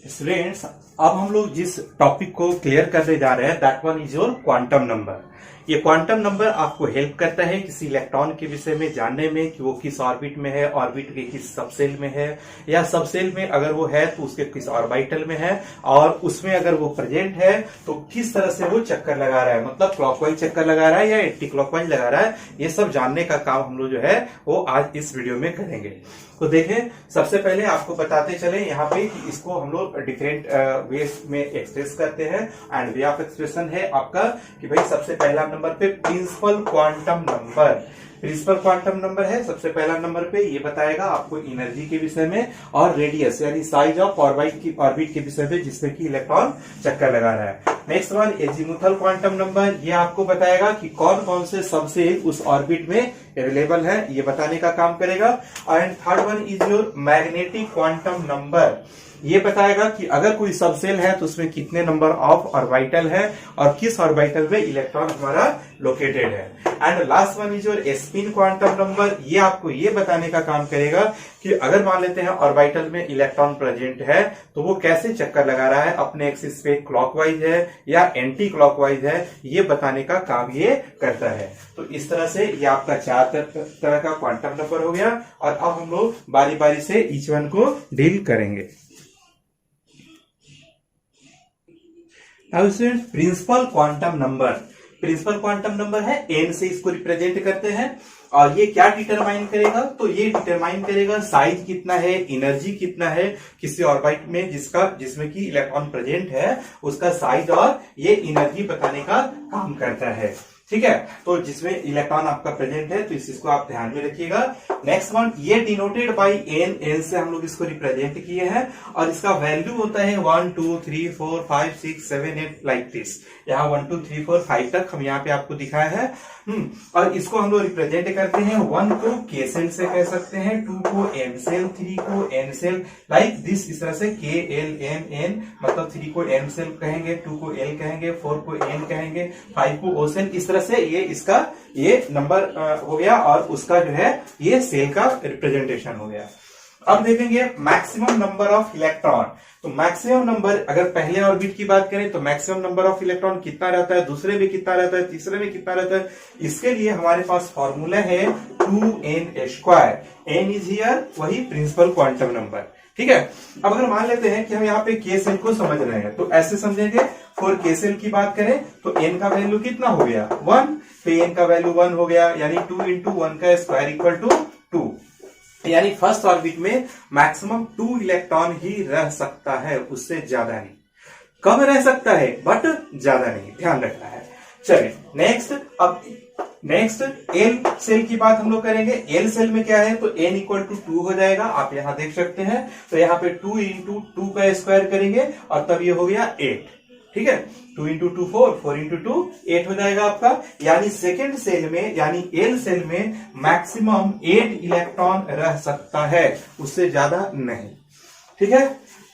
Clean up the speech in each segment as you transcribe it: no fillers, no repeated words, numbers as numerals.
Students, अब हम लोग जिस टॉपिक को क्लियर करने जा रहे हैं that one is your quantum number. ये क्वांटम नंबर आपको हेल्प करता है किसी इलेक्ट्रॉन के विषय में जानने में कि वो किस ऑर्बिट में है, ऑर्बिट के किस सबसेल में है, या सबसेल में अगर वो है तो उसके किस ऑर्बिटल में है, और उसमें अगर वो प्रेजेंट है तो किस तरह से वो चक्कर लगा रहा है, मतलब क्लॉकवाइज चक्कर लगा रहा है या एंटी क्लॉकवाइज लगा रहा है। ये सब जानने का काम हम लोग जो है वो आज इस वीडियो में करेंगे। तो देखें, सबसे पहले आपको बताते चले यहाँ पे कि इसको हम लोग डिफरेंट वेज में एक्सप्रेस करते हैं। एंड वे ऑफ एक्सप्रेशन है आपका कि भाई सबसे पहला नंबर पे principal quantum number. Principal quantum number है सबसे पहला नंबर पे, ये बताएगा आपको एनर्जी के विषय में और रेडियस यानी साइज ऑफ ऑर्बिट के विषय में जिसमें कि इलेक्ट्रॉन चक्कर लगा रहा है। Next one azimuthal quantum number, ये आपको बताएगा कि कौन कौन से सबसेल उस ऑर्बिट में अवेलेबल है, ये बताने का काम करेगा। And third one is your magnetic quantum number, ये बताएगा कि अगर कोई सबसेल है तो उसमें कितने नंबर ऑफ ऑर्बिटल है और किस ऑर्बिटल में इलेक्ट्रॉन हमारा लोकेटेड है। And last one is your spin quantum number, ये आपको ये बताने का काम करेगा कि अगर मान लेते हैं ऑर्बिटल में इलेक्ट्रॉन प्रेजेंट है तो वो कैसे चक्कर लगा रहा है, अपने एक्सिस पे क्लॉकवाइज है या एंटी क्लॉकवाइज है, ये बताने का काम ये करता है। तो इस तरह से ये आपका चार तरह का क्वांटम नंबर हो गया, और अब हम लोग बारी बारी से ईच वन को डील करेंगे। Principal quantum number, principal quantum number है एन से इसको रिप्रेजेंट करते हैं। और ये क्या डिटरमाइन करेगा, तो ये डिटरमाइन करेगा साइज कितना है, एनर्जी कितना है किसी ऑर्बिट में जिसमें कि इलेक्ट्रॉन प्रेजेंट है, उसका साइज और ये एनर्जी बताने का काम करता है। ठीक है, तो जिसमें इलेक्ट्रॉन आपका प्रेजेंट है तो इस चीज को आप ध्यान में रखिएगा। नेक्स्ट वन, ये डिनोटेड बाय एन, एन से हम लोग इसको रिप्रेजेंट किए हैं, और इसका वैल्यू होता है 1 2 3 4 5 6 7 8 लाइक दिस। यहाँ 1 2 3 4 5 तक हम यहाँ पे आपको दिखाया है। और इसको हम लोग रिप्रेजेंट करते हैं 1 को के सेल से कह सकते हैं, 2 को एम सेल, 3 को एन सेल, लाइक दिस। इस तरह से के एल एम एन, मतलब 3 को एम सेल कहेंगे, 2 को एल कहेंगे, 4 को एन कहेंगे, 5 को ओ सेल। इस तरह से ये इसका ये नंबर हो गया, और उसका जो है ये सेल का रिप्रेजेंटेशन हो गया। अब देखेंगे मैक्सिमम नंबर ऑफ इलेक्ट्रॉन। तो मैक्सिमम नंबर, अगर पहले ऑर्बिट की बात करें तो मैक्सिमम नंबर ऑफ इलेक्ट्रॉन कितना रहता है, दूसरे में कितना रहता है, तीसरे में कितना रहता है, इसके लिए हमारे पास फॉर्मूला है 2n²। n इज हियर वही प्रिंसिपल क्वांटम नंबर। ठीक है, अब अगर मान लेते हैं कि हम यहाँ पे के सेल को समझ रहे हैं तो ऐसे समझेंगे। फॉर के सेल की बात करें तो n का वैल्यू कितना हो गया 1, तो n का वैल्यू 1 हो गया, यानी 2 × 1 का स्क्वायर इक्वल टू 2। यानी फर्स्ट ऑर्बिट में मैक्सिमम 2 इलेक्ट्रॉन ही रह सकता है, उससे ज्यादा नहीं। कम रह सकता है बट ज्यादा नहीं, ध्यान रखना है। चलिए नेक्स्ट, अब नेक्स्ट एल सेल की बात हम लोग करेंगे। एल सेल में क्या है, तो n इक्वल टू 2 हो जाएगा, आप यहां देख सकते हैं। तो यहाँ पे 2 × 2 का स्क्वायर करेंगे और तब ये हो गया 8। ठीक है, 2 × 2 4, 4 × 2 8 हो जाएगा आपका। यानी सेकेंड सेल में यानी एल सेल में मैक्सिमम 8 इलेक्ट्रॉन रह सकता है, उससे ज्यादा नहीं। ठीक है,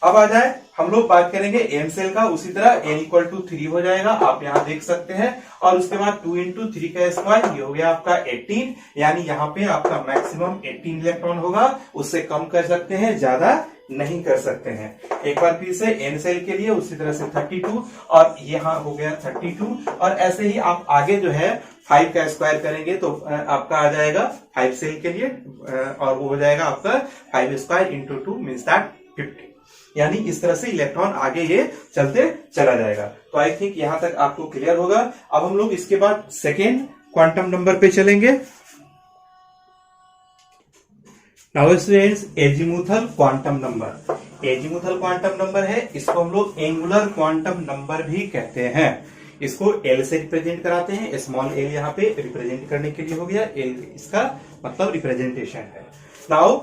अब आ जाए हम लोग बात करेंगे एम सेल का। उसी तरह n इक्वल टू 3 हो जाएगा, आप यहां देख सकते हैं। और उसके बाद 2 × 3 का स्क्वायर, ये हो गया आपका 18। यानी यहाँ पे आपका मैक्सिमम 18 इलेक्ट्रॉन होगा, उससे कम कर सकते हैं, ज्यादा नहीं कर सकते हैं। एक बार फिर से एन सेल के लिए उसी तरह से 32, और यहाँ हो गया 32। और ऐसे ही आप आगे जो है 5 का स्क्वायर करेंगे तो आपका आ जाएगा 5 सेल के लिए, और वो हो जाएगा आपका 5² × 2 मीन्स दैट 50। यानी इस तरह से इलेक्ट्रॉन आगे ये चलते चला जाएगा। तो आई थिंक यहां तक आपको क्लियर होगा। अब हम लोग इसके बाद सेकेंड क्वांटम नंबर पे चलेंगे। Now students, azimuthal quantum number. Azimuthal quantum number है, इसको हम लोग एंगुलर क्वांटम नंबर भी कहते हैं। इसको एल से रिप्रेजेंट कराते हैं, स्मॉल एल यहाँ पे रिप्रेजेंट करने के लिए हो गया, एल इसका मतलब रिप्रेजेंटेशन है। नाउ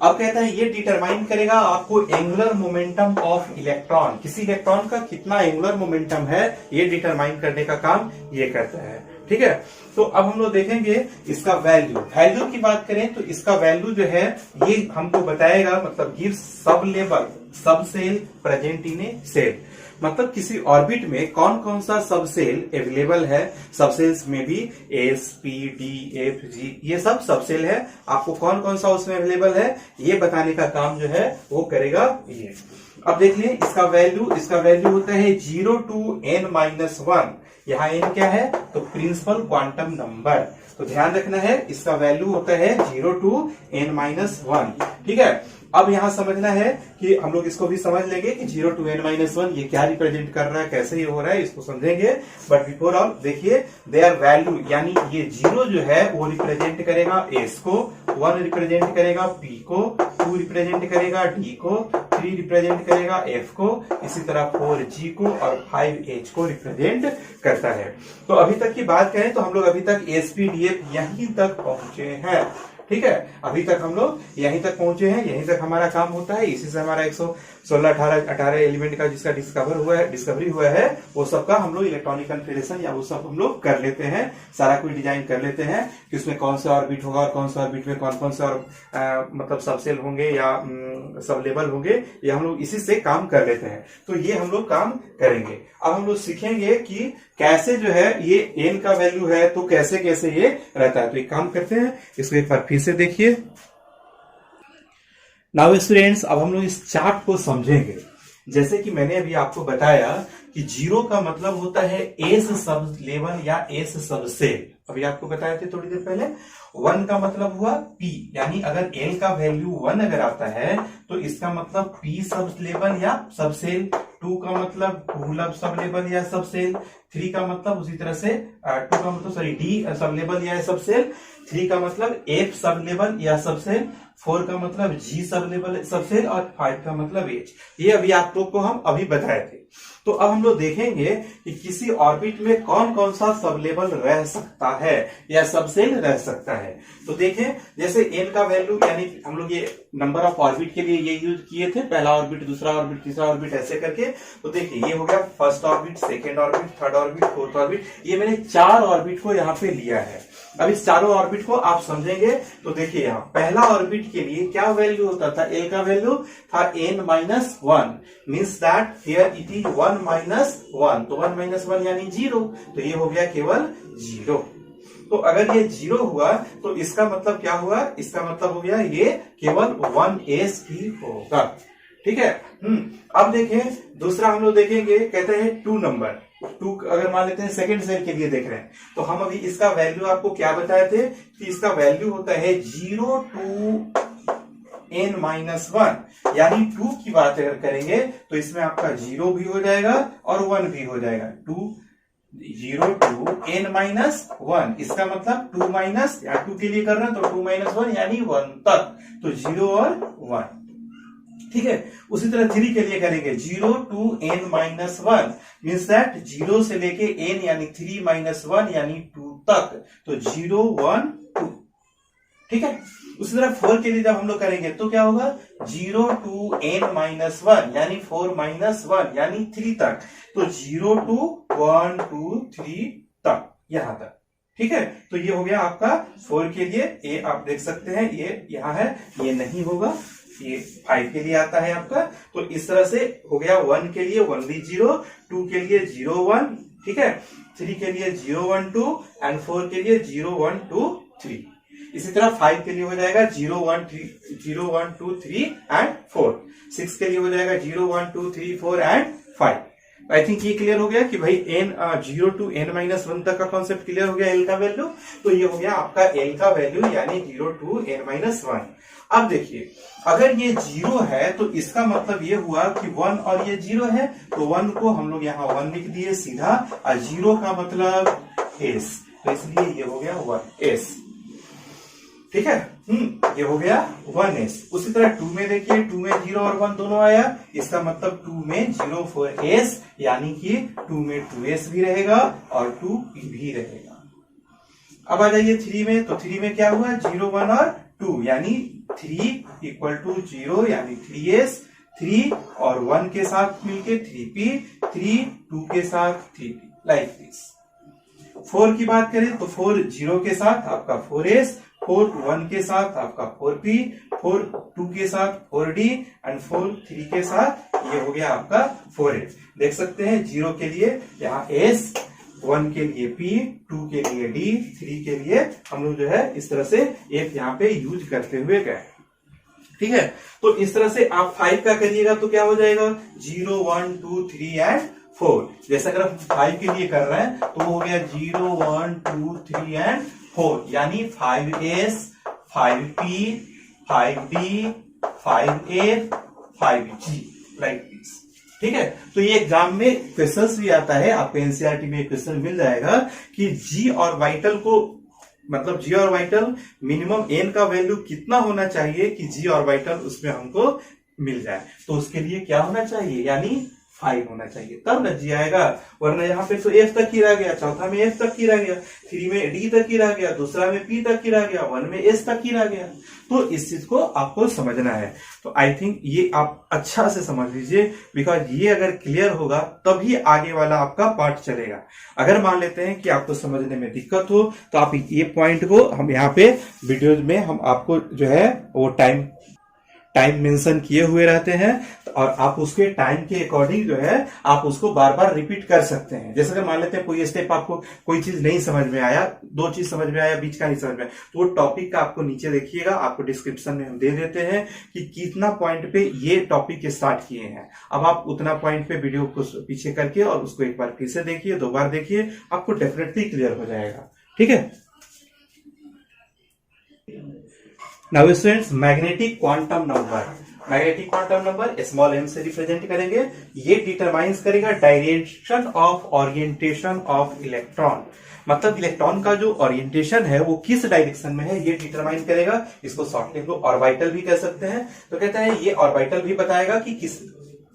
अब कहता है ये डिटरमाइन करेगा आपको एंगुलर मोमेंटम ऑफ इलेक्ट्रॉन, किसी इलेक्ट्रॉन का कितना एंगुलर मोमेंटम है ये डिटरमाइन करने का काम ये करता है। ठीक है। तो अब हम लोग देखेंगे इसका वैल्यू की बात करें तो इसका वैल्यू जो है ये हमको बताएगा, मतलब give sub level sub shell present in a shell, मतलब किसी ऑर्बिट में कौन कौन सा सब सेल अवेलेबल है। सब सेल्स में भी S P D F G ये सब सेल है, आपको कौन कौन सा उसमें अवेलेबल है ये बताने का काम जो है वो करेगा ये। अब देखिए इसका वैल्यू होता है 0 to n-1। यहाँ n क्या है तो प्रिंसिपल क्वांटम नंबर, तो ध्यान रखना है इसका वैल्यू होता है 0 to n-1, ठीक है। अब यहाँ समझना है कि हम लोग इसको भी समझ लेंगे कि 0 to n-1 ये क्या रिप्रेजेंट कर रहा है, कैसे ये हो रहा है, इसको समझेंगे। बट बिफोर ऑल देखिए देयर वैल्यू, यानी ये 0 जो है वो रिप्रेजेंट करेगा s को, 1 रिप्रेजेंट करेगा p को, 2 रिप्रेजेंट करेगा d को, 3 रिप्रेजेंट करेगा f को, इसी तरह 4 g को और 5 h को रिप्रेजेंट करता है। तो अभी तक की बात करें तो हम लोग अभी तक SPDF यहीं तक पहुंचे हैं, ठीक है। अभी तक हम लोग यहीं तक पहुंचे हैं, यहीं तक हमारा काम होता है। इसी से हमारा 116 18 एलिमेंट का जिसका डिस्कवरी हुआ है वो सब का हम लोग इलेक्ट्रॉनिक कन्फिगरेशन या वो सब हम लोग कर लेते हैं, सारा कुछ डिजाइन कर लेते हैं कि उसमें कौन सा ऑर्बिट होगा और कौन सा ऑर्बिट में कौन कौन सा मतलब सबसेल होंगे या सब लेवल होंगे, ये हम लोग इसी से काम कर लेते हैं। तो ये हम लोग काम करेंगे। अब हम लोग सीखेंगे कि कैसे जो है ये एन का वैल्यू है तो कैसे कैसे ये रहता है। तो एक काम करते हैं, इसको एक बार फिर से देखिए। नाउ स्टूडेंट्स अब हम लोग इस चार्ट को समझेंगे। जैसे कि मैंने अभी आपको बताया कि 0 का मतलब होता है एस सब लेवल या एस सब सेल, अभी आपको बताए थे थोड़ी देर पहले। 1 का मतलब हुआ P, यानी अगर L का वैल्यू 1 अगर आता है तो इसका मतलब P सब लेवल या सब सेल। 2 का मतलब 2 सब लेवल या सब सेल। 3 का मतलब उसी तरह से 2 का मतलब D सब लेवल या सब सेल। 3 का मतलब F सब लेवल या सब सेल। 4 का मतलब G सब लेवल सब सेल और 5 का मतलब H। ये अभी आप लोग को हम अभी बताए थे। तो अब हम लोग देखेंगे कि किसी ऑर्बिट में कौन कौन सा सब लेवल रह सकता है या सब सेल रह सकता है। तो देखें जैसे n का वैल्यू, यानी हम लोग ये नंबर ऑफ ऑर्बिट के लिए ये यूज किए थे, पहला ऑर्बिट, दूसरा ऑर्बिट, तीसरा ऑर्बिट, ऐसे करके। तो देखिए ये हो गया first orbit, second orbit, third orbit, fourth orbit. ये मैंने 4 ऑर्बिट को यहाँ पे लिया है। अब इस चारों ऑर्बिट को आप समझेंगे तो देखिए यहाँ पहला ऑर्बिट के लिए क्या वैल्यू होता था, L का वैल्यू था n-1, means that here it is 1-1, तो 1-1 यानी 0, तो ये हो गया केवल 0। तो अगर ये 0 हुआ तो इसका मतलब क्या हुआ, इसका मतलब हो गया ये केवल 1s ही होगा, ठीक है। अब देखें दूसरा हम लोग देखेंगे, कहते हैं 2 नंबर। 2 अगर मान लेते हैं सेकंड सेल के लिए देख रहे हैं तो हम अभी इसका वैल्यू आपको क्या बताए थे कि इसका वैल्यू होता है 0 to n-1, यानी 2 की बात अगर करेंगे तो इसमें आपका 0 भी हो जाएगा और 1 भी हो जाएगा। 0 to n-1, इसका मतलब 2 माइनस या 2 के लिए कर रहे हैं तो 2-1 यानी 1 तक, तो 0 और 1, ठीक है। उसी तरह 3 के लिए करेंगे 0 to n-1, मीन्स दैट 0 से लेके n यानी 3-1 यानी 2 तक, तो 0 1 2, ठीक है। उसी तरह 4 के लिए जब हम लोग करेंगे तो क्या होगा 0 to n-1 यानी 4-1 यानी 3 तक, तो 0 to 1 2 3 तक, यहां तक, ठीक है। तो ये हो गया आपका 4 के लिए। ये आप देख सकते हैं ये यहां है, ये नहीं होगा, ये 5 के लिए आता है आपका। तो इस तरह से हो गया 1 के लिए 1 भी 0, 2 के लिए 0 1, ठीक है, 3 के लिए 0 1 2 एंड 4 के लिए 0 1 2 3। इसी तरह 5 के लिए हो जाएगा 0 1 2 3 एंड 4। 6 के लिए हो जाएगा 0 1 2 3 4 एंड 5। आई थिंक ये क्लियर हो गया कि भाई n 0 to n-1 तक का कॉन्सेप्ट क्लियर हो गया। L का वैल्यू, तो ये हो गया आपका L का वैल्यू यानी 0 to n-1। अब देखिए अगर ये 0 है तो इसका मतलब ये हुआ कि 1 और ये 0 है, तो 1 को हम लोग यहाँ 1 लिख दिए सीधा, और 0 का मतलब s, तो इसलिए ये हो गया 1s, ठीक है। ये हो गया 1s। उसी तरह 2 में देखिए, 2 में 0 और 1 दोनों आया, इसका मतलब 2 में 0 4s, यानी कि 2 में 2s भी रहेगा और 2p भी रहेगा। अब आ जाइए 3 में, तो 3 में क्या हुआ 0 1 और 2, यानी 3 इक्वल टू 0 यानी 3s, 3 और 1 के साथ मिलके 3p, 3 2 के साथ 3p, लाइक दिस। 4 की बात करें तो 4 0 के साथ आपका 4s, 4 1 के साथ आपका 4p, 4 2 के साथ 4d एंड 4 3 के साथ ये हो गया आपका 4h। देख सकते हैं 0 के लिए यहाँ s, 1 के लिए p, 2 के लिए d, 3 के लिए हम लोग जो है इस तरह से f यहाँ पे यूज करते हुए गए। ठीक है, तो इस तरह से आप 5 का करिएगा तो क्या हो जाएगा 0 1 2 3 एंड 4। जैसे अगर हम 5 के लिए कर रहे हैं तो हो गया 0 1 2 3 एंड 4, यानी 5s, 5p, 5d, 5f, 5g like this. ठीक है, तो ये एग्जाम में क्वेश्चंस भी आता है, आपको एनसीईआरटी में क्वेश्चन मिल जाएगा कि जी ऑर्बिटल को मतलब जी ऑर्बिटल मिनिमम n का वैल्यू कितना होना चाहिए कि जी ऑर्बिटल उसमें हमको मिल जाए। तो उसके लिए क्या होना चाहिए, यानी 5 होना चाहिए, तब न जी आएगा। वरना यहाँ पे तो f तक ही रह गया, चौथा में f तक ही रह गया, 3 में d तक ही रह गया, दूसरा में p तक ही रह गया, 1 में s तक ही रह गया। तो इस चीज को आपको समझना है। तो आई थिंक ये आप अच्छा से समझ लीजिए, बिकॉज ये अगर क्लियर होगा तभी आगे वाला आपका पार्ट चलेगा। अगर मान लेते हैं कि आपको समझने में दिक्कत हो तो आप ये पॉइंट को हम यहाँ पे वीडियोज में हम आपको जो है वो टाइम मेंशन किए हुए रहते हैं, और आप उसके टाइम के अकॉर्डिंग जो है आप उसको बार बार रिपीट कर सकते हैं। जैसे अगर मान लेते हैं कोई स्टेप आपको कोई चीज नहीं समझ में आया, 2 चीज समझ में आया, बीच का नहीं समझ में आया, तो वो टॉपिक का आपको नीचे देखिएगा, आपको डिस्क्रिप्शन में हम दे देते हैं कि कितना पॉइंट पे ये टॉपिक स्टार्ट किए हैं। अब आप उतना पॉइंट पे वीडियो को पीछे करके और उसको एक बार फिर से देखिए, 2 बार देखिए, आपको डेफिनेटली क्लियर हो जाएगा। ठीक है, now students, magnetic quantum number small m से रिप्रेजेंट करेंगे। ये डिटरमाइंस करेगा direction of orientation of electron, मतलब इलेक्ट्रॉन का जो ओरिएंटेशन है वो किस डायरेक्शन में है ये डिटरमाइन करेगा। इसको शॉर्टली को ऑर्बिटल भी कह सकते हैं। तो कहते हैं ये ऑर्बिटल भी बताएगा कि किस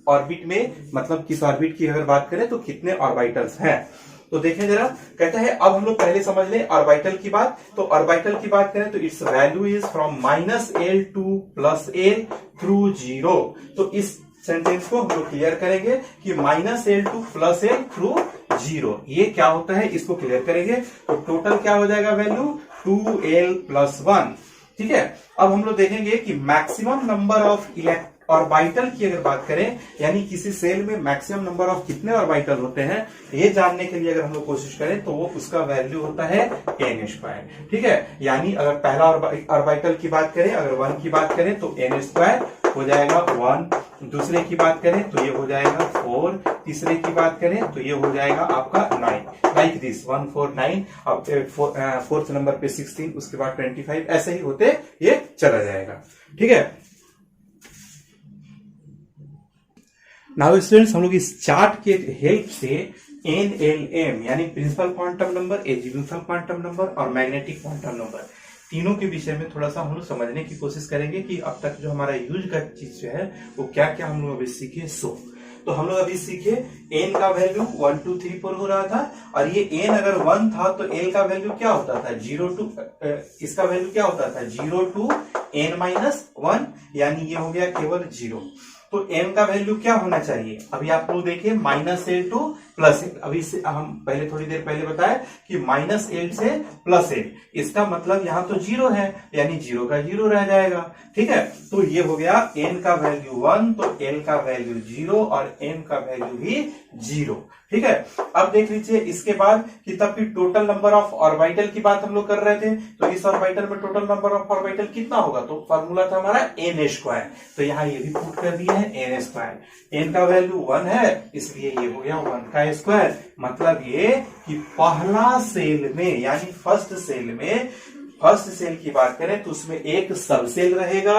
ऑर्बिट में, मतलब किस ऑर्बिट की अगर बात करें तो कितने ऑर्बिटल्स हैं। तो देखें जरा, कहते हैं अब हम लोग पहले समझ लें ऑर्बिटल की बात। तो ऑर्बिटल की बात करें तो its value is from -l to +l through 0। तो इस सेंटेंस को हम लोग क्लियर करेंगे कि -l टू +l थ्रू 0 ये क्या होता है, इसको क्लियर करेंगे। तो टोटल क्या हो जाएगा वैल्यू 2l+1। ठीक है, अब हम लोग देखेंगे कि मैक्सिमम नंबर ऑफ ऑर्बिटल की अगर बात करें, यानी किसी सेल में मैक्सिमम नंबर ऑफ कितने ऑर्बिटल होते हैं ये जानने के लिए अगर हम लोग कोशिश करें तो वो उसका वैल्यू होता है n²। ठीक है, यानी अगर पहला ऑर्बिटल की बात करें, अगर 1 की बात करें तो n² हो जाएगा 1, दूसरे की बात करें तो ये हो जाएगा 4, तीसरे की बात करें तो ये हो जाएगा आपका 9, लाइक दिस 1 4 9। अब 4th नंबर पे 16, उसके बाद 25, ऐसे ही होते ये चला जाएगा। ठीक है, नाउ स्टूडेंट्स, हम लोग इस चार्ट के हेल्प से NLM यानी principal quantum number, azimuthal quantum number और मैग्नेटिक क्वांटम नंबर, तीनों के विषय में थोड़ा सा हम लोग समझने की कोशिश करेंगे कि अब तक जो हमारा यूज का चीज जो है वो क्या क्या हम लोग अभी सीखे। तो हम लोग अभी सीखे n का वैल्यू 1 2 3 4 हो रहा था, और ये n अगर 1 था तो l का वैल्यू क्या होता था 0 टू, इसका वैल्यू क्या होता था 0 टू n-1, यानी ये हो गया केवल 0। तो m का वैल्यू क्या होना चाहिए, अभी आप लोग देखिए -l टू +l। अभी से हम पहले थोड़ी देर पहले बताया कि -l से +l, इसका मतलब यहाँ तो 0 है, यानी 0 का 0 रह जाएगा। ठीक है, तो ये हो गया n का वैल्यू 1 तो l का वैल्यू 0 और m का वैल्यू भी 0। ठीक है, अब देख लीजिए इसके बाद कि तब भी टोटल नंबर ऑफ ऑर्बिटल की बात हम लोग कर रहे थे। तो इस ऑर्बिटल में टोटल नंबर ऑफ ऑर्बिटल कितना होगा, तो फॉर्मूला था हमारा n²। तो यहाँ ये भी पुट कर दिया है n²। n का वैल्यू 1 है, इसलिए ये हो गया 1 का स्क्वायर। मतलब ये कि पहला सेल में, यानी फर्स्ट सेल की बात करें तो उसमें एक सब सेल रहेगा,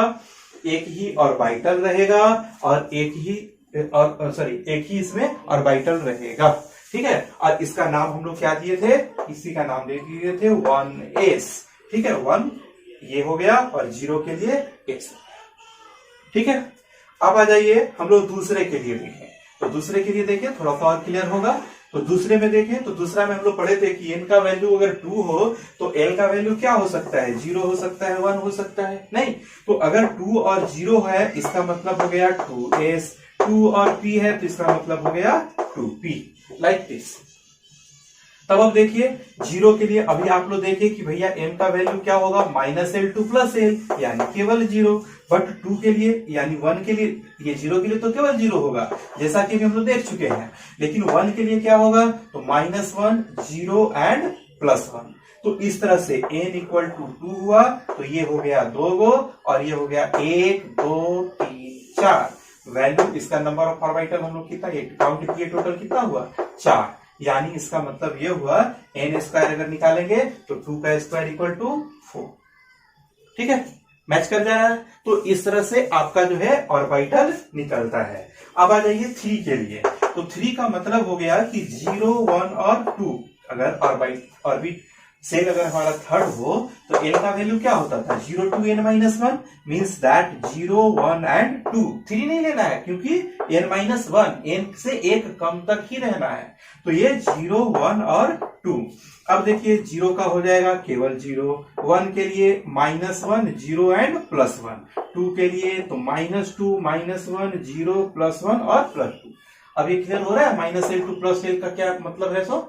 एक ही ऑर्बिटल रहेगा और एक ही इसमें ऑर्बिटल रहेगा। ठीक है, और इसका नाम हम लोग क्या दिए थे, इसी का नाम दे दिए थे 1s। ठीक है, 1 ये हो गया और 0 के लिए s। ठीक है, अब आ जाइए हम लोग दूसरे के लिए देखें। तो दूसरे के लिए देखें थोड़ा सा और क्लियर होगा। तो दूसरे में देखें तो दूसरा में हम लोग पढ़े थे कि n का वैल्यू अगर 2 हो तो l का वैल्यू क्या हो सकता है, 0 हो सकता है, 1 हो सकता है, नहीं। तो अगर 2 और 0 है इसका मतलब हो गया 2s, 2 और p है तो इसका मतलब हो गया 2p, लाइक दिस। तब अब देखिए जीरो के लिए अभी आप लोग देखिए कि भैया m का वैल्यू क्या होगा -L2 + L यानी केवल जीरो। बट 2 के लिए यानी 1 के लिए, ये जीरो के लिए तो केवल जीरो होगा जैसा कि हम लोग देख चुके हैं, लेकिन 1 के लिए क्या होगा तो -1 0 एंड +1। तो इस तरह से n = 2 हुआ तो ये हो गया 2 गो और ये हो गया 1 2 3 4। वैल्यू इसका नंबर ऑफ ऑर्बिटल हम लोग कितना काउंट किए, टोटल कितना हुआ 4। यानी इसका मतलब ये हुआ n² अगर निकालेंगे तो 2 का स्क्वायर = 4। ठीक है, मैच कर जाए। तो इस तरह से आपका जो है ऑर्बिटल निकलता है। अब आ जाइए 3 के लिए। तो 3 का मतलब हो गया कि 0 1 और 2 अगर ऑर्बिट सेल अगर हमारा थर्ड हो तो n का वैल्यू क्या होता था 0 to n-1 means that 0 1 and 2। 3 नहीं लेना है क्योंकि n-1 n से एक कम तक ही रहना है। तो ये 0 1 और 2। अब देखिए 0 का हो जाएगा केवल 0, 1 के लिए -1 0 एंड +1, 2 के लिए तो -2 -1 0 +1 और +2। अब ये क्लियर हो रहा है -L2 + L का क्या मतलब है सो।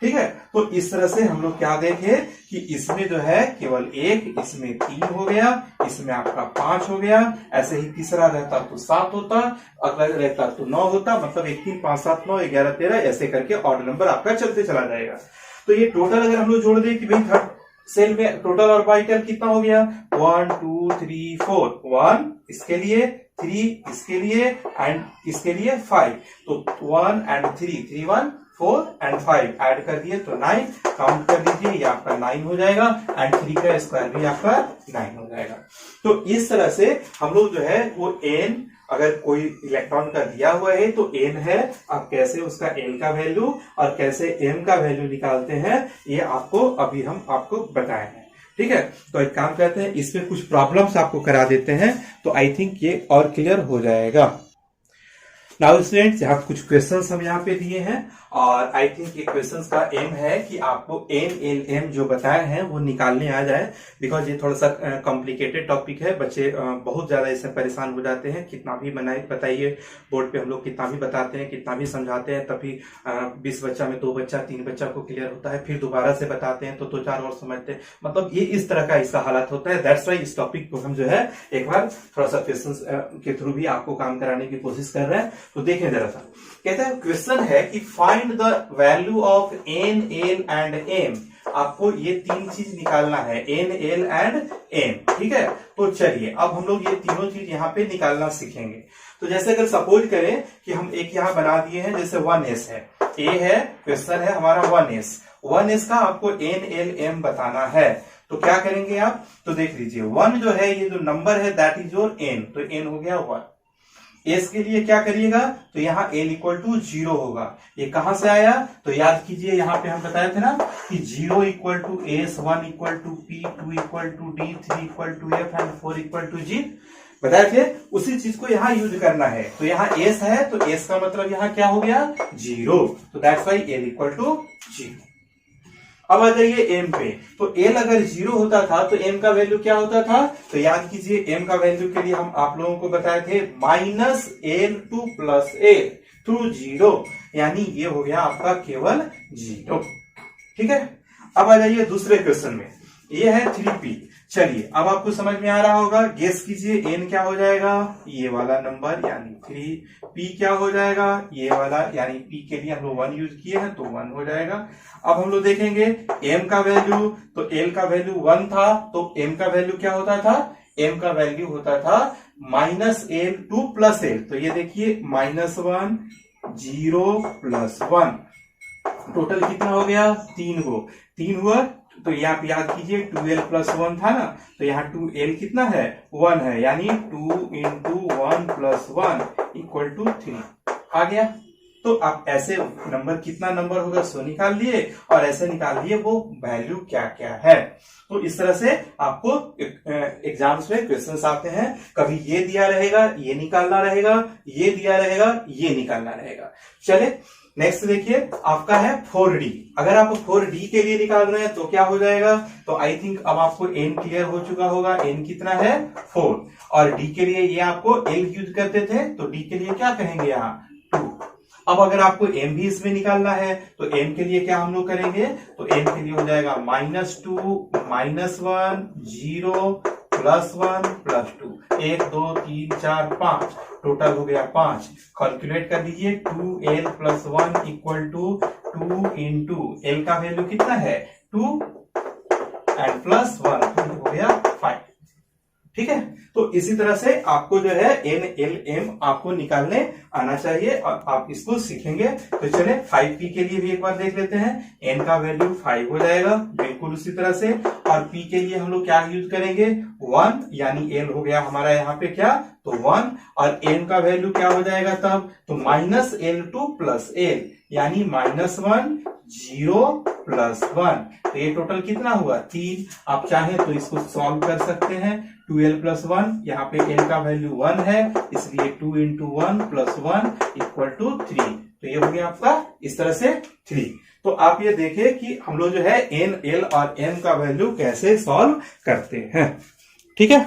ठीक है, तो इस तरह से हम लोग क्या देखे कि इसमें जो है केवल 1, इसमें 3 हो गया, इसमें आपका 5 हो गया, ऐसे ही तीसरा रहता तो 7 होता, अगला रहता तो 9 होता, मतलब 1 3 5 7 9 11 13 ऐसे करके ऑड नंबर आपका चलते चला जाएगा। तो ये टोटल अगर हम लोग जोड़ दें कि भाई थर्ड सेल में टोटल ऑर्बिटल कितना हो गया 1 2 3 4, 1 इसके लिए, 3 इसके लिए एंड इसके लिए 5। तो 1 एंड 3 3 1 4 एंड 5 ऐड कर दिए तो 9, काउंट कर दीजिए ये आपका 9 हो जाएगा एंड 3 का स्क्वायर भी आपका 9 हो जाएगा। तो इस तरह से हम लोग जो है वो n अगर कोई इलेक्ट्रॉन का दिया हुआ है तो n है, आप कैसे उसका n का वैल्यू और कैसे m का वैल्यू निकालते हैं ये आपको अभी हम आपको बताए हैं। ठीक है, तो एक काम करते हैं इस पे कुछ प्रॉब्लम्स आपको करा देते हैं तो आई थिंक ये और क्लियर हो जाएगा। नाउ स्टूडेंट्स यहाँ कुछ क्वेश्चंस हम यहाँ पे दिए हैं और आई थिंक ये क्वेश्चंस का एम है कि आपको NLM जो बताए हैं वो निकालने आ जाए, बिकॉज ये थोड़ा सा कॉम्प्लिकेटेड टॉपिक है। बच्चे बहुत ज्यादा इससे परेशान हो जाते हैं। कितना भी बताइए बोर्ड पे हम लोग कितना भी बताते हैं, कितना भी समझाते हैं, तभी 20 बच्चा में 2 बच्चा 3 बच्चा को क्लियर होता है, फिर दोबारा से बताते हैं तो 2-4 और समझते हैं। मतलब ये इस तरह का इसका हालत होता है। दैट्स वाई इस टॉपिक को हम जो है एक बार थोड़ा सा क्वेश्चन के थ्रू भी आपको काम कराने की कोशिश कर रहे हैं। तो देखें जरा सा, कहते हैं क्वेश्चन है कि find the value of n l and m। आपको ये 3 चीज निकालना है n l एंड m। ठीक है, तो चलिए अब हम लोग ये तीनों चीज यहाँ पे निकालना सीखेंगे। तो जैसे अगर सपोज करें कि हम एक यहाँ बना दिए हैं, जैसे 1s है, a है, क्वेश्चन है हमारा 1s का आपको n l m बताना है। तो क्या करेंगे आप, तो देख लीजिए 1 जो है ये जो नंबर है दैट इज योर n, तो n हो गया 1। s के लिए क्या करिएगा, तो यहाँ l = 0 होगा। ये कहां से आया, तो याद कीजिए यहाँ पे हम बताए थे ना कि 0 = s, 1 = p, 2 = d, 3 = f and 4 = g बताए थे। उसी चीज को यहाँ यूज करना है। तो यहाँ s है तो s का मतलब यहाँ क्या हो गया 0, तो दैट्स वाई l = 0। अब आ जाइए m पे, तो l अगर 0 होता था तो m का वैल्यू क्या होता था, तो याद कीजिए m का वैल्यू के लिए हम आप लोगों को बताए थे -L2 + L थ्रू 0, यानी ये हो गया आपका केवल 0। ठीक है, अब आ जाइए दूसरे क्वेश्चन में, ये है 3p। चलिए अब आपको समझ में आ रहा होगा, गेस कीजिए n क्या हो जाएगा, ये वाला नंबर यानी 3, p क्या हो जाएगा ये वाला, यानी p के लिए हम लोग 1 यूज किए हैं तो 1 हो जाएगा। अब हम लोग देखेंगे m का वैल्यू, तो l का वैल्यू 1 था तो m का वैल्यू क्या होता था, m का वैल्यू होता था -L2 + L। तो ये देखिए -1 0 + 1, टोटल कितना हो गया 3 गो, 3 हुआ। तो यहाँ पे याद कीजिए 2l + 1 था ना, तो यहाँ 2l कितना है 1 है, यानी 2 × 1 + 1 = 3 आ गया। तो आप ऐसे नंबर कितना नंबर होगा सो निकाल लिए और ऐसे निकाल लिए वो वैल्यू क्या क्या है। तो इस तरह से आपको एग्जाम्स में क्वेश्चंस आते हैं, कभी ये दिया रहेगा ये निकालना रहेगा, ये दिया रहेगा ये निकालना रहेगा। चले नेक्स्ट देखिए आपका है 4d। अगर आप 4d के लिए निकाल रहे हैं तो क्या हो जाएगा, तो आई थिंक अब आपको n क्लियर हो चुका होगा, n कितना है 4, और d के लिए ये आपको l यूज करते थे तो d के लिए क्या कहेंगे यहाँ 2। अब अगर आपको m भी इसमें निकालना है तो m के लिए क्या हम लोग करेंगे, तो m के लिए हो जाएगा -2 -1 0 +1 +2, 1 2 3 4 5, टोटल हो गया 5। कैलकुलेट कर लीजिए, 2l + 1 = 2 इंटू l का वैल्यू कितना है 2 एंड +1 तो हो गया 5। ठीक है, तो इसी तरह से आपको जो है n l m आपको निकालने आना चाहिए और आप इसको सीखेंगे। तो चले 5p के लिए भी एक बार देख लेते हैं। n का वैल्यू 5 हो जाएगा बिल्कुल उसी तरह से, और p के लिए हम लोग क्या यूज करेंगे 1, यानी l हो गया हमारा यहाँ पे क्या तो 1, और m का वैल्यू क्या हो जाएगा तब तो -l2 + l, यानी -1 0 +1, तो ये टोटल कितना हुआ 3। आप चाहें तो इसको सॉल्व कर सकते हैं, 2l + 1, यहाँ पे l का वैल्यू 1 है इसलिए 2 × 1 + 1 = 3, तो ये हो गया आपका इस तरह से 3। तो आप ये देखिए कि हम लोग जो है n l और m का वैल्यू कैसे सॉल्व करते हैं। ठीक है,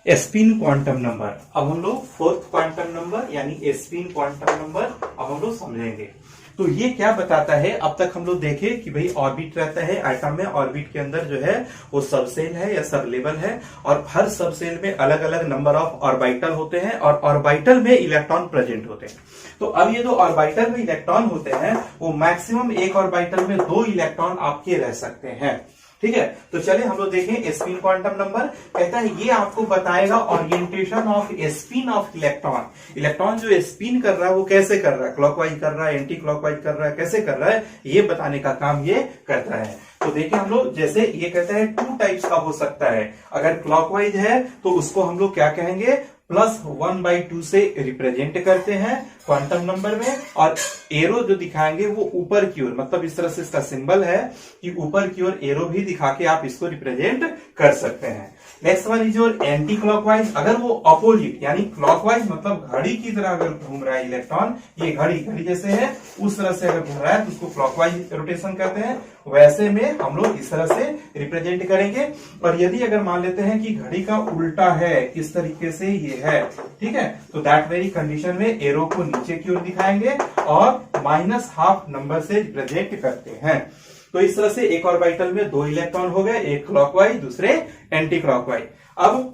स्पिन क्वांटम नंबर, अब हम लोग फोर्थ क्वांटम नंबर यानी स्पिन क्वांटम नंबर अब हम लोग समझेंगे। तो ये क्या बताता है, अब तक हम लोग देखे कि भाई ऑर्बिट रहता है एटम में, ऑर्बिट के अंदर जो है वो सबसेल है या सब लेवल है, और हर सबसेल में अलग अलग नंबर ऑफ ऑर्बिटल होते हैं और ऑर्बिटल में इलेक्ट्रॉन प्रेजेंट होते हैं। तो अब ये जो ऑर्बिटल में इलेक्ट्रॉन होते हैं वो मैक्सिमम एक ऑर्बिटल में 2 इलेक्ट्रॉन आपके रह सकते हैं। ठीक है, तो चलिए हम लोग देखें स्पिन क्वांटम नंबर। कहता है ये आपको बताएगा orientation off spin off electron. Electron जो स्पिन कर रहा है वो कैसे कर रहा है, क्लॉकवाइज कर रहा है, एंटी क्लॉकवाइज कर रहा है, कैसे कर रहा है, ये बताने का काम ये करता है। तो देखिए हम लोग जैसे ये कहता है 2 टाइप्स का हो सकता है, अगर क्लॉकवाइज है तो उसको हम लोग क्या कहेंगे +1/2 से रिप्रेजेंट करते हैं क्वांटम नंबर में, और एरो जो दिखाएंगे वो ऊपर की ओर, मतलब इस तरह से इसका सिंबल है कि ऊपर की ओर एरो भी दिखा के आप इसको रिप्रेजेंट कर सकते हैं। Next one is your anti clockwise, अगर वो अपोजिट यानी क्लॉकवाइज मतलब घड़ी की तरह अगर घूम रहा है इलेक्ट्रॉन, ये घड़ी जैसे है उस तरह से अगर घूम रहा है तो उसको क्लॉकवाइज रोटेशन कहते हैं, वैसे में हम लोग इस तरह से रिप्रेजेंट करेंगे। और यदि अगर मान लेते हैं कि घड़ी का उल्टा है, इस तरीके से ये है, ठीक है, तो दैट वेरी कंडीशन में एरो को नीचे की ओर दिखाएंगे और -½ नंबर से रिप्रेजेंट करते हैं। तो इस तरह से एक ऑर्बिटल में 2 इलेक्ट्रॉन हो गए, एक क्लॉकवाइज दूसरे एंटी क्लॉकवाइज। अब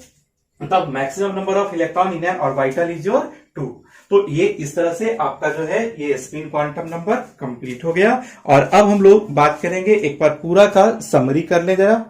तब maximum number of electron in an orbital is your 2। तो ये इस तरह से आपका जो है ये स्पिन क्वांटम नंबर कंप्लीट हो गया। और अब हम लोग बात करेंगे, एक बार पूरा का समरी कर ले जरा।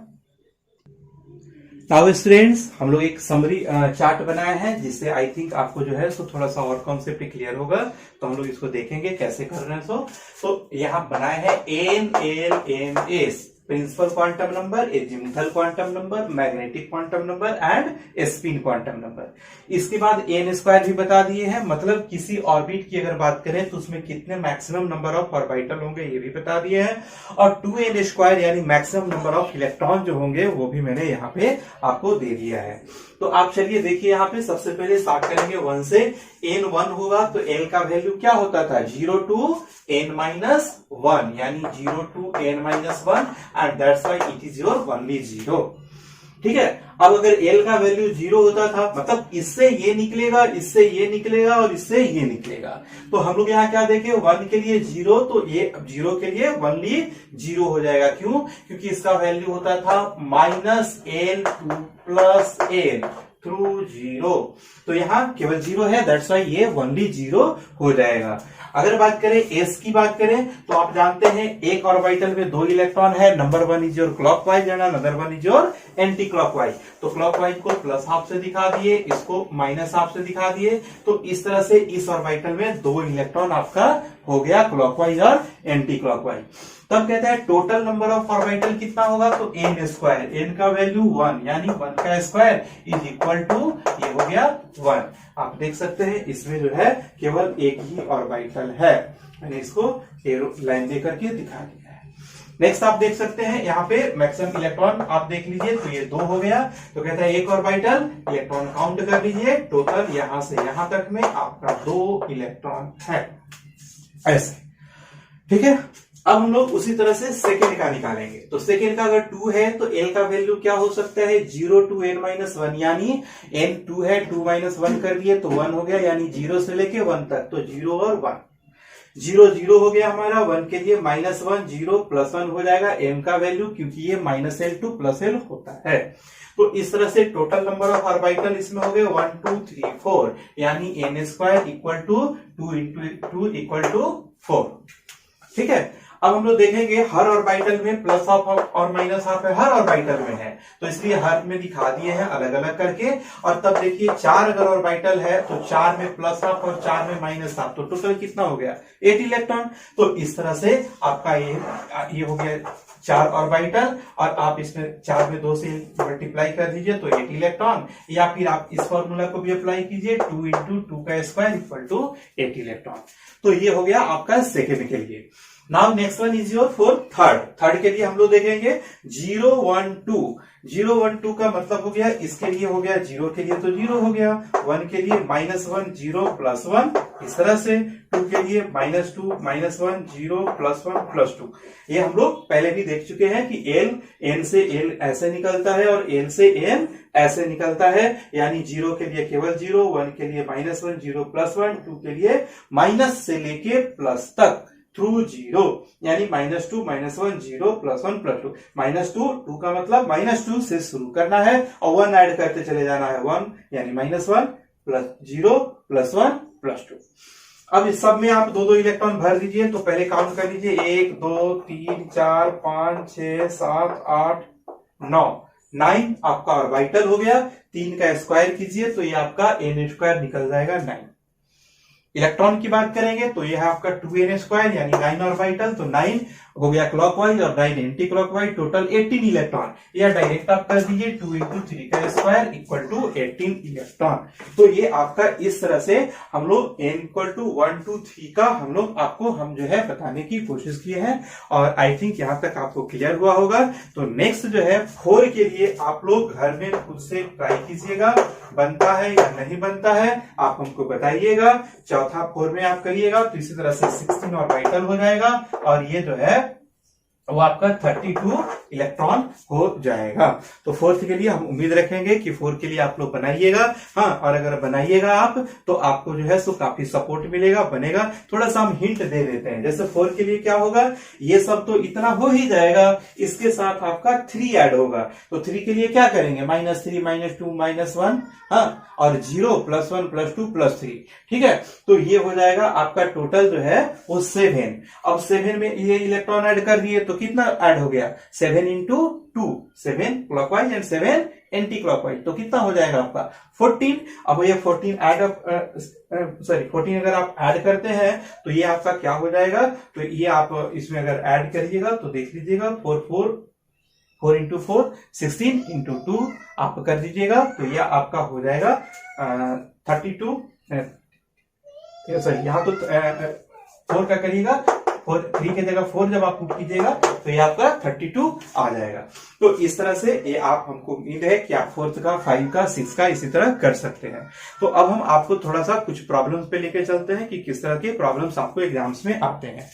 नाउ स्टूडेंट्स, हम लोग एक समरी चार्ट बनाए हैं जिससे आई थिंक आपको जो है सो थोड़ा सा और कॉन्सेप्ट क्लियर होगा। तो हम लोग इसको देखेंगे कैसे कर रहे हैं। तो यहाँ बनाए हैं NLMS, principal quantum number, azimuthal quantum number, magnetic quantum number and spin quantum number. इसके बाद n² भी बता दिए हैं, मतलब किसी ऑर्बिट की अगर बात करें तो उसमें कितने मैक्सिमम नंबर ऑफ ऑर्बिटल होंगे ये भी बता दिए हैं, और 2n² यानी मैक्सिमम नंबर ऑफ इलेक्ट्रॉन जो होंगे वो भी मैंने यहाँ पे आपको दे दिया है। तो आप चलिए देखिए, यहाँ पे सबसे पहले स्टार्ट करेंगे 1 से। n1 होगा तो l का वैल्यू क्या होता था 0 to n-1, यानी 0 to n-1 and that's why it is your only 0। ठीक है, अब अगर l का वैल्यू 0 होता था मतलब इससे ये निकलेगा, इससे ये निकलेगा और इससे ये निकलेगा, तो हम लोग यहाँ क्या देखें 1 के लिए 0, तो ये 0 के लिए ओनली 0 हो जाएगा। क्यों? क्योंकि इसका वैल्यू होता था -n2 + n थ्रू 0, तो यहाँ केवल 0 है, दैट्स व्हाई ये ओनली 0 हो जाएगा। अगर बात करें s की बात करें तो आप जानते हैं एक ऑर्बिटल में 2 इलेक्ट्रॉन है, number 1 is your clockwise and number 1 is your anti clockwise. तो क्लॉकवाइज को +½ से दिखा दिए, इसको -½ से दिखा दिए, तो इस तरह से इस ऑर्बिटल में 2 इलेक्ट्रॉन आपका हो गया क्लॉकवाइज और एंटी क्लॉकवाइज। तब कहता है टोटल नंबर ऑफ ऑर्बिटल कितना होगा, तो n², n का वैल्यू 1 यानी 1 का स्क्वायर इज इक्वल टू ये हो गया 1। आप देख सकते हैं इसमें जो है केवल एक ही ऑर्बिटल है, मैंने इसको एरो लाइन दे करके दिखा दिया है। नेक्स्ट आप देख सकते हैं यहाँ पे मैक्सिमम इलेक्ट्रॉन आप देख लीजिए, तो ये 2 हो गया। तो कहता है एक ऑर्बिटल, इलेक्ट्रॉन काउंट कर लीजिए, टोटल यहां से यहां तक में आपका 2 इलेक्ट्रॉन है, ऐसे। ठीक है, अब हम लोग उसी तरह से सेकेंड का निकालेंगे। तो सेकेंड का अगर 2 है तो एल का वैल्यू क्या हो सकता है 0 to n-1, यानी n 2 है, 2 - 1 कर दिए तो 1 हो गया, यानी 0 से लेके 1 तक, तो 0 और 1, 0 0 हो गया हमारा। 1 के लिए -1, 0 + 1 हो जाएगा m का वैल्यू, क्योंकि ये -l to +l होता है। तो इस तरह से टोटल नंबर ऑफ ऑर्बिटल इसमें हो गए 1 2 3 4, यानी n² = 2 × 2 = 4। ठीक है, अब हम लोग देखेंगे हर ऑर्बिटल में प्लस हाफ और माइनस हाफ है, हर ऑर्बिटल में है, तो इसलिए हर में दिखा दिए हैं अलग अलग करके। और तब देखिए 4 अगर ऑर्बिटल है तो 4 में प्लस हाफ और 4 में माइनस हाफ, तो टोटल कितना हो गया 8 इलेक्ट्रॉन। तो इस तरह से आपका ये हो गया 4 ऑर्बिटल, और आप इसमें 4 में 2 से मल्टीप्लाई कर दीजिए तो 8 इलेक्ट्रॉन, या फिर आप इस फॉर्मूला को भी अप्लाई कीजिए 2 × 2 का स्क्वायर = 8 इलेक्ट्रॉन। तो ये हो गया आपका सेकेंड के लिए। Now next one is your for third के लिए हम लोग देखेंगे 0 1 2। 0 1 2 का मतलब हो गया, इसके लिए हो गया 0 के लिए तो 0 हो गया, 1 के लिए -1 0 + 1, इस तरह से 2 के लिए -2 -1 0 + 1 + 2। ये हम लोग पहले भी देख चुके हैं कि n से l ऐसे निकलता है और l से n ऐसे निकलता है, यानी 0 के लिए केवल 0, 1 के लिए -1 0 + 1, 2 के लिए माइनस से लेके प्लस तक थ्रू 0, यानी -2 -1 0 + 1 + 2। -2 का मतलब -2 से शुरू करना है और 1 ऐड करते चले जाना है, 1 यानी -1 + 0 + 1 + 2। अब इस सब में आप 2 इलेक्ट्रॉन भर दीजिए। तो पहले काउंट कर लीजिए 1 2 3 4 5 6 7 8 9, 9 आपका ऑर्बिटल हो गया। 3 का स्क्वायर कीजिए तो ये आपका n² निकल जाएगा 9। इलेक्ट्रॉन की बात करेंगे तो यह है आपका 2n² यानी 9 ऑर्बिटल, तो 9 हो गया क्लॉकवाइज और 9 एंटी क्लॉकवाइज, टोटल 18 इलेक्ट्रॉन। या डायरेक्ट आप कर दीजिए 2 × 3 का स्क्वायर = 18 इलेक्ट्रॉन। तो ये आपका इस तरह से हम लोग n = 1 2 3 का हम लोग आपको जो है बताने की कोशिश की है, और आई थिंक यहां तक आपको क्लियर हुआ होगा। तो नेक्स्ट जो है 4 के लिए आप लोग घर में खुद से ट्राई कीजिएगा, बनता है या नहीं बनता है आप हमको बताइएगा। चौथा 4 में आप करिएगा तो इसी तरह से 16 ऑर्बिटल हो जाएगा, और ये जो है वो आपका 32 इलेक्ट्रॉन हो जाएगा। तो 4th के लिए हम उम्मीद रखेंगे कि 4 के लिए आप लोग बनाइएगा। हाँ, और अगर बनाइएगा आप तो आपको जो है सो काफी सपोर्ट मिलेगा, बनेगा। थोड़ा सा हम हिंट दे देते हैं, जैसे 4 के लिए क्या होगा, ये सब तो इतना हो ही जाएगा, इसके साथ आपका 3 ऐड होगा। तो 3 के लिए क्या करेंगे, -3 -2 -1, हाँ, और 0 + 1 + 2 + 3। ठीक है, तो ये हो जाएगा आपका टोटल जो है वो 7। अब 7 में ये इलेक्ट्रॉन ऐड कर दिए तो कितना ऐड हो गया, 7 × 2, 7 क्लॉकवाइज एंड 7 एंटी क्लॉकवाइज, तो कितना हो जाएगा आपका 14। अब ये 14 अगर आप ऐड करते हैं तो ये आपका क्या हो जाएगा, तो ये आप इसमें अगर ऐड करिएगा तो देख लीजिएगा 4 × 4 16 × 2 आप कर दीजिएगा तो ये आपका हो जाएगा 32। सॉरी, यहाँ तो 4 का करिएगा, 3 की जगह 4 जब आप पुट कीजिएगा तो ये आपका 32 आ जाएगा। तो इस तरह से ये आप हमको उम्मीद है कि आप 4th का 5 का 6 का इसी तरह कर सकते हैं। तो अब हम आपको थोड़ा सा कुछ प्रॉब्लम्स पे लेके चलते हैं कि किस तरह के प्रॉब्लम्स आपको एग्जाम्स में आते हैं।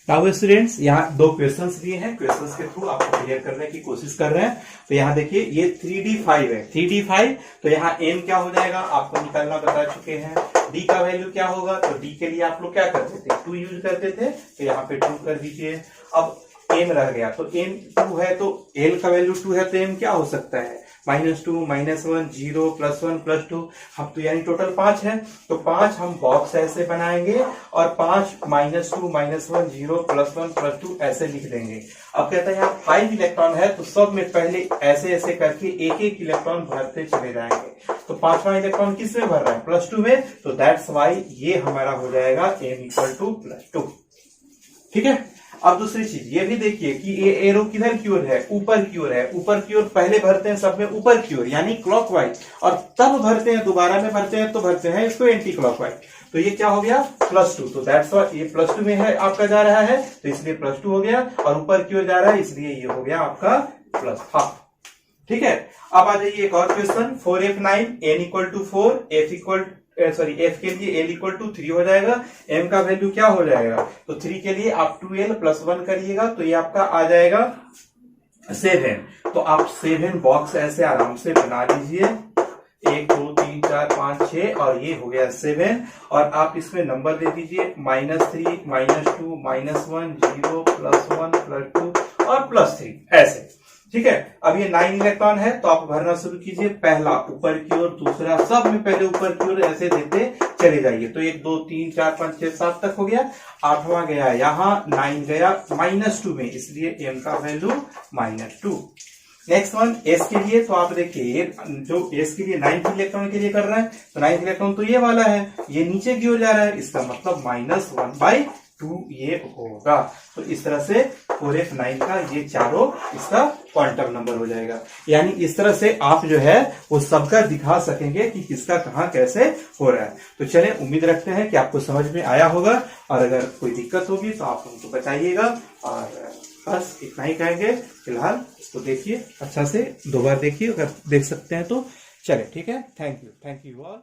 नाउ स्टूडेंट्स, यहाँ 2 क्वेश्चंस दिए हैं, क्वेश्चंस के थ्रू आपको क्लियर करने की कोशिश कर रहे हैं। तो यहाँ देखिए ये 3d5 है, 3d5, तो यहाँ n क्या हो जाएगा आपको निकालना बता चुके हैं। d का वैल्यू क्या होगा, तो d के लिए आप लोग क्या करते थे, 2 यूज करते थे, तो यहाँ पे 2 कर दीजिए। अब n रह गया, तो n 2 है तो l का वैल्यू 2 है, तो m क्या हो सकता है, -2 -1 0 + 1 + 2। हम तो यानी टोटल 5 है, तो 5 हम बॉक्स ऐसे बनाएंगे और 5 -2 -1 0 + 1 + 2 ऐसे लिख देंगे। अब कहता है यहाँ 5 इलेक्ट्रॉन है तो सब में पहले ऐसे ऐसे करके एक एक इलेक्ट्रॉन भरते चले जाएंगे। तो 5वां इलेक्ट्रॉन किस में भर रहा है, +2 में, तो दैट्स वाई ये हमारा हो जाएगा m = +2। ठीक है, अब दूसरी चीज ये भी देखिए कि ये एरो किधर की ओर है, ऊपर की ओर है। ऊपर की ओर पहले भरते हैं सब में ऊपर की ओर यानी क्लॉकवाइज, और तब भरते हैं दोबारा में भरते हैं तो भरते हैं इसको एंटी क्लॉकवाइज। तो ये क्या हो गया +2, तो दैट्स व्हाई ये +2 में है आपका जा रहा है तो इसलिए +2 हो गया, और ऊपर की ओर जा रहा है इसलिए ये हो गया आपका +1/2। ठीक है, अब आ जाइए एक और question 4f9 n = 4 f sorry F के लिए एल इक्वल टू 3 हो जाएगा, एम का वैल्यू क्या हो जाएगा, तो 3 के लिए आप 2l प्लस 1 करिएगा तो ये आपका आ जाएगा 7। तो आप 7 बॉक्स ऐसे आराम से बना लीजिए, 1 2 3 4 5 6 और ये हो गया 7। और आप इसमें नंबर दे दीजिए -3 -2 -1 0 +1 +2 और +3 ऐसे, ठीक है। अब ये 9 इलेक्ट्रॉन है तो आप भरना शुरू कीजिए, पहला ऊपर की ओर, दूसरा सब में पहले ऊपर की ओर ऐसे देते चले जाइए। तो 1 2 3 4 5 6 7 तक हो गया, 8वां गया यहाँ, 9 गया -2 में, इसलिए m का वैल्यू -2। नेक्स्ट वन एस के लिए, तो आप देखिए जो एस के लिए 9th इलेक्ट्रॉन के लिए कर रहा है, तो 9th इलेक्ट्रॉन तो ये वाला है, ये नीचे की ओर जा रहा है, इसका मतलब -1/2 ये होगा। तो इस तरह से 4f9 का ये चारों इसका क्वांटम नंबर हो जाएगा। यानी इस तरह से आप जो है वो सबका दिखा सकेंगे कि किसका कहाँ कैसे हो रहा है। तो चलें, उम्मीद रखते हैं कि आपको समझ में आया होगा, और अगर कोई दिक्कत होगी तो आप हमको बताइएगा। और बस इतना ही कहेंगे, फिलहाल इसको देखिए अच्छा से, 2 बार देखिए, अगर देख सकते हैं तो चले, ठीक है। Thank you all.